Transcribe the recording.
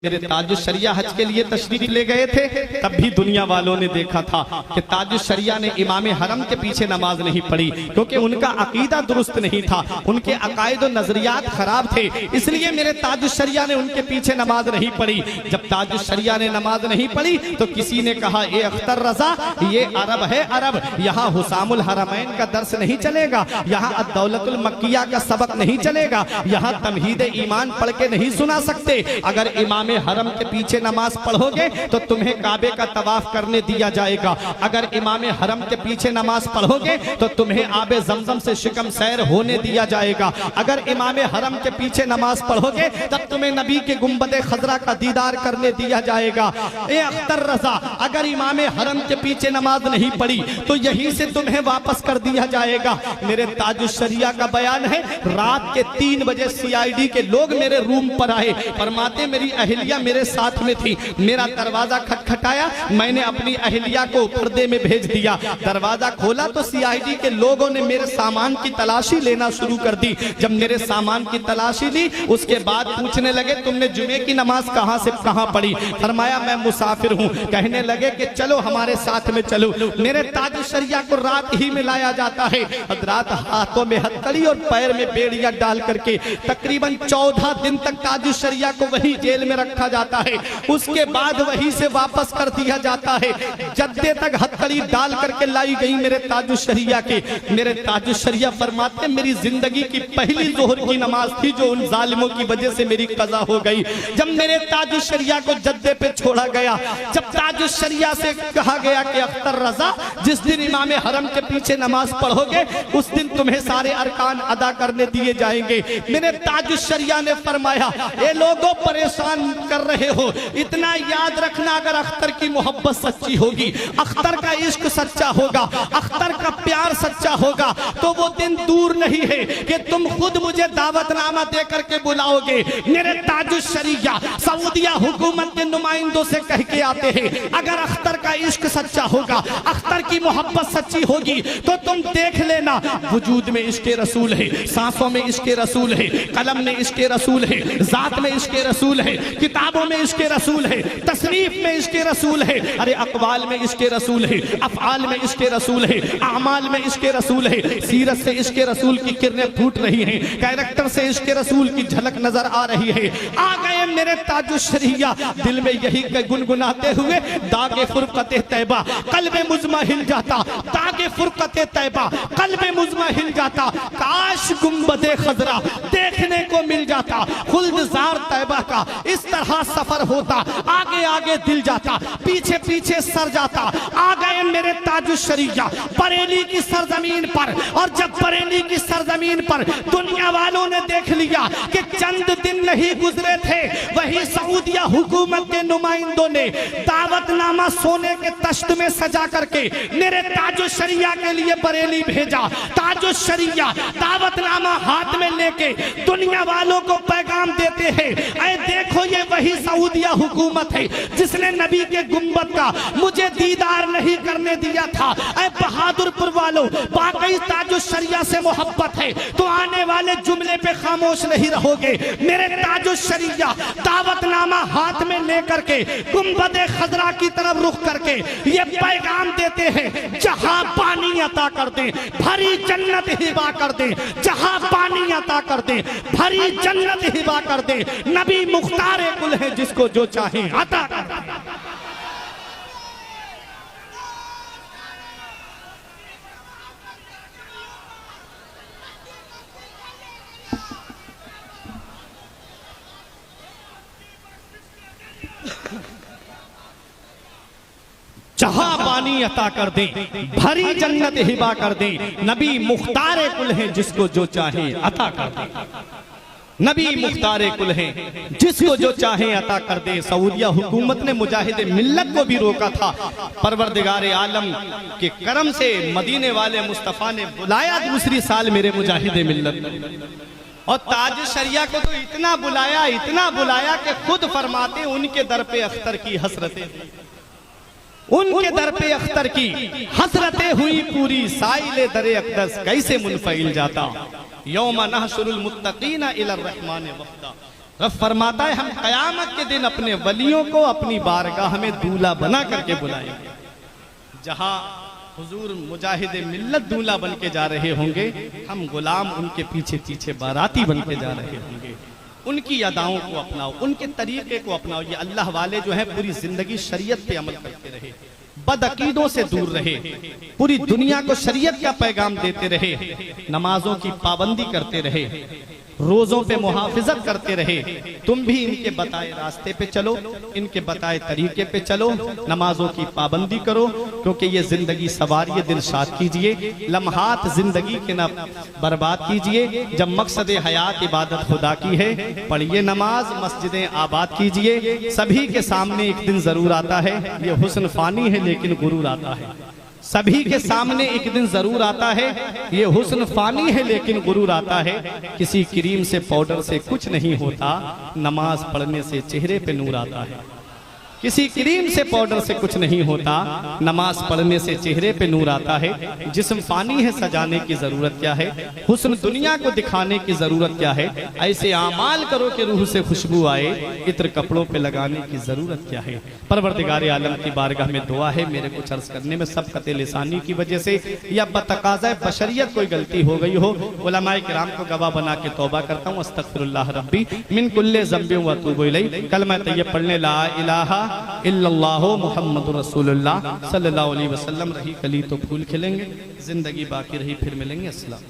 मेरे ताजुश्शरिया हज के लिए तशरीफ ले गए थे, तब भी दुनिया वालों ने देखा था कि ताजुश्शरिया ने इमाम हरम के पीछे नमाज नहीं पढ़ी, क्योंकि उनका अकीदा दुरुस्त नहीं था, उनके अकायद और नजरियात खराब थे। इसलिए मेरे ताजुश्शरिया ने उनके पीछे नमाज नहीं पढ़ी। जब ताजुश्शरिया ने नमाज नहीं पढ़ी तो किसी ने कहा, ये अख्तर रजा, ये अरब है, अरब, यहाँ हुसामुल हरमैन का दर्स नहीं चलेगा, यहाँ अद-दौलतुल मक्किया का सबक नहीं चलेगा, यहाँ तमहीद ईमान पढ़ के नहीं सुना सकते। अगर इमाम हरम के पीछे नमाज पढ़ोगे तो तुम्हें काबे का तवाफ करने दिया जाएगा, अगर इमाम हरम के पीछे नमाज पढ़ोगे तो तुम्हें आबे जमजम से शिकम सैर होने दिया जाएगा, अगर इमाम हरम के पीछे नमाज पढ़ोगे तब तुम्हें नबी के गुंबद खजरा का दीदार करने दिया जाएगा। ए अख्तर रजा, अगर इमाम हरम के पीछे नमाज नहीं पढ़ी तो यहीं से तुम्हें वापस कर दिया जाएगा। मेरे ताजुश्शरिया का बयान है, रात के 3 बजे CID के लोग मेरे रूम पर आए, फरमाते मेरी अहलिया मेरे साथ में थी, मेरा दरवाजा खटखटाया, मैंने अपनी अहलिया को पर्दे में भेज दिया, दरवाजा खोला तो CID के लोगों ने मेरे सामान की तलाशी लेना शुरू कर दी। जब मेरे सामान की तलाशी ली उसके बाद पूछने लगे, तुमने जुमे की नमाज कहां से कहां पढ़ी? फरमाया मैं मुसाफिर हूं। कहने लगे कि चलो हमारे साथ में चलो। मेरे ताजुश्शरिया को रात ही में लाया जाता है, रात हाथों में हथकड़ी और पैर में बेड़ियां डाल करके तकरीबन 14 दिन तक ताजुश्शरिया को वही जेल में रखा जाता है, उसके बाद वहीं से वापस कर दिया जाता है। जद्दे तक हथकड़ी डाल करके लाई गई मेरे ताजुश्शरिया के। मेरे ताजुश्शरिया फरमाते मेरी जिंदगी की पहली जोहर की नमाज थी जो उन जालिमों की वजह से मेरी कज़ा हो गई। जब मेरे ताजुश्शरिया को जद्दे पे छोड़ा गया, जब ताजुश्शरिया से कहा गया कि अख्तर रजा, जिस दिन इमाम हरम के पीछे नमाज पढ़ोगे उस दिन तुम्हें सारे अरकान अदा करने दिए जाएंगे। मेरे ताजुश्शरिया ने फरमाया, ये लोगों परेशान कर रहे हो, इतना याद रखना, अगर अख्तर की मोहब्बत सच्ची होगी, अख्तर का इश्क सच्चा होगा, अख्तर का प्यार सच्चा होगा, तो वो दिन दूर नहीं है कि तुम खुद मुझे दावतनामा दे करके बुलाओगे। मेरे ताजुश्शरिया सऊदिया हुकूमत के नुमाइंदों से कह के आते हैं, अगर अख्तर का इश्क सच्चा होगा, अख्तर की मोहब्बत सच्ची होगी तो तुम देख लेना, वजूद में इश्क़े रसूल है, सांसों में इश्क़े रसूल है, कलम में इश्क़े रसूल है, जात में इश्क़े रसूल है, किताबों में इश्क़े रसूल है, तसनीफ में इश्क़े रसूल है, अरे अक़वाल में इश्क़े रसूल है, अफ़आल में इश्क़े रसूल है, आमाल में इश्क़े रसूल है, सीरत से इश्क़े रसूल की किरणें फूट रही हैं, कैरेक्टर से इश्क़े रसूल की झलक नजर आ रही है। आ गए मेरे ताजुश्शरिया, दिल में यही गुनगुनाते हुए, दागे फुरक़ते तैबा क़ल्बे मुज़मा हिल जाता, दागे फुरक़ते तैबा क़ल्बे मुज़मा हिल जाता, काश गुंबदे खजरा देखने को मिल जाता, खुल्दजार तैबा का इस तरह सफर होता, आगे आगे दिल जाता, पीछे पीछे सर जाता। आ गए मेरे ताजुश्शरिया बरेली की सरजमीन पर, और जब बरेली की सरजमीन पर दुनिया वालों ने देख लिया कि चंद दिन नहीं गुजरे थे, वही सऊदिया हुकूमत के नुमाइंदों ने दावतनामा सोने के तश्त में सजा करके मेरे ताजुश्शरिया के लिए बरेली भेजा। ताजुश्शरिया दावतनामा हाथ में लेके दुनिया वालों को पैगाम देते हैं, ऐ देखो ये वही सऊदिया हुकूमत है जिसने नबी के गुंबद का मुझे दीदार नहीं करने दिया था। ऐ बहादुरपुर वालों, वाकई ताजुश्शरिया से मोहब्बत है तो आने वाले जुमले पे खामोश नहीं रहोगे। मेरे ताजुश्शरिया दावतनामा हाथ में लेकर के गुंबद खजरा की तरफ रुख करके ये पैगाम देते हैं, जहां पानी अता कर दे भरी जन्नत हिबा कर दे, जहां पानी अता कर दे भरी जन्नत हिबा कर दे, नबी मुख्तार कुल है जिसको जो चाहे अता कर दे। जहां पानी अता कर दे भरी जन्नत हिबा कर दे, नबी मुख्तार कुल है जिसको जो चाहे अता कर दे। नबी मुख्तार कुल है जिसको जो चाहे अता कर दे। सऊदिया हुकूमत ने मुजाहिद मिल्लत को भी रोका था, परवरदिगार आलम के करम से मदीने वाले मुस्तफ़ा ने बुलाया दूसरी साल मेरे मुजाहिद मिल्लत, और ताजुश्शरिया को तो इतना बुलाया कि खुद फरमाते उनके दर पे अख्तर की हसरतें, उनके दर पे अख्तर की हसरतें हुई पूरी, साइले दरे अक़दस कैसे मुनफ़इल जाता, यौम नहशुरुल मुत्तक़ीना इलर रहमान वफ़दा। रब फरमाता है हम कयामत के दिन अपने वलियों को अपनी बारगाह में दूल्हा बना करके बुलाएंगे। जहां हुजूर मुजाहिद मिल्लत दूल्हा बन के जा रहे होंगे, हम गुलाम उनके पीछे पीछे बाराती बन के जा रहे होंगे। उनकी अदाओं को अपनाओ, उनके तरीके को अपनाओ। ये अल्लाह वाले जो है पूरी जिंदगी शरीयत पे अमल करते रहे, बदअकीदों से दूर रहे, पूरी दुनिया को शरीयत का पैगाम देते रहे, नमाजों की पाबंदी करते रहे, रोजों पे मुहाफिजत करते रहे। तुम भी इनके बताए रास्ते पे चलो, इनके बताए तरीके पे चलो, नमाजों की पाबंदी करो, क्योंकि ये जिंदगी सवारिए, दिलशाद कीजिए, लम्हात जिंदगी के ना बर्बाद कीजिए। जब मकसद हयात इबादत खुदा की है, पढ़िए नमाज, मस्जिदें आबाद कीजिए। सभी के सामने एक दिन जरूर आता है, ये हुस्न फानी है लेकिन गुरूर आता है। सभी के सामने एक दिन जरूर आता है, ये हुस्न फानी है लेकिन गुरूर आता है। किसी क्रीम से पाउडर से कुछ नहीं होता, नमाज पढ़ने से चेहरे पे नूर आता है। किसी क्रीम से पाउडर से कुछ नहीं होता, नमाज पढ़ने से चेहरे पे नूर आता है। जिस्म फानी है, सजाने की जरूरत क्या है, हुस्न दुनिया को दिखाने की जरूरत क्या है। ऐसे आमाल करो कि रूह से खुशबू आए, इत्र कपड़ों पे लगाने की जरूरत क्या है। परवरदिगार आलम की बारगाह में दुआ है, मेरे कुछ अर्ज करने में सबकत लिसानी की वजह से या बतकाज़ा बशरियत कोई गलती हो गई हो, उलमाए किराम को गवाह बना के तौबा करता हूँ। अस्तगफिरुल्लाह रब्बी मिन कुल्ले ज़ंबिन व अतूबु इलैह। कलमा तैयब पढ़ने ला इलाहा इल्लल्लाहु मुहम्मदुर रसूलुल्लाह सल्लल्लाहु अलैहि वसल्लम। रही कली तो फूल खिलेंगे, जिंदगी बाकी रही फिर मिलेंगे। अस्सलाम।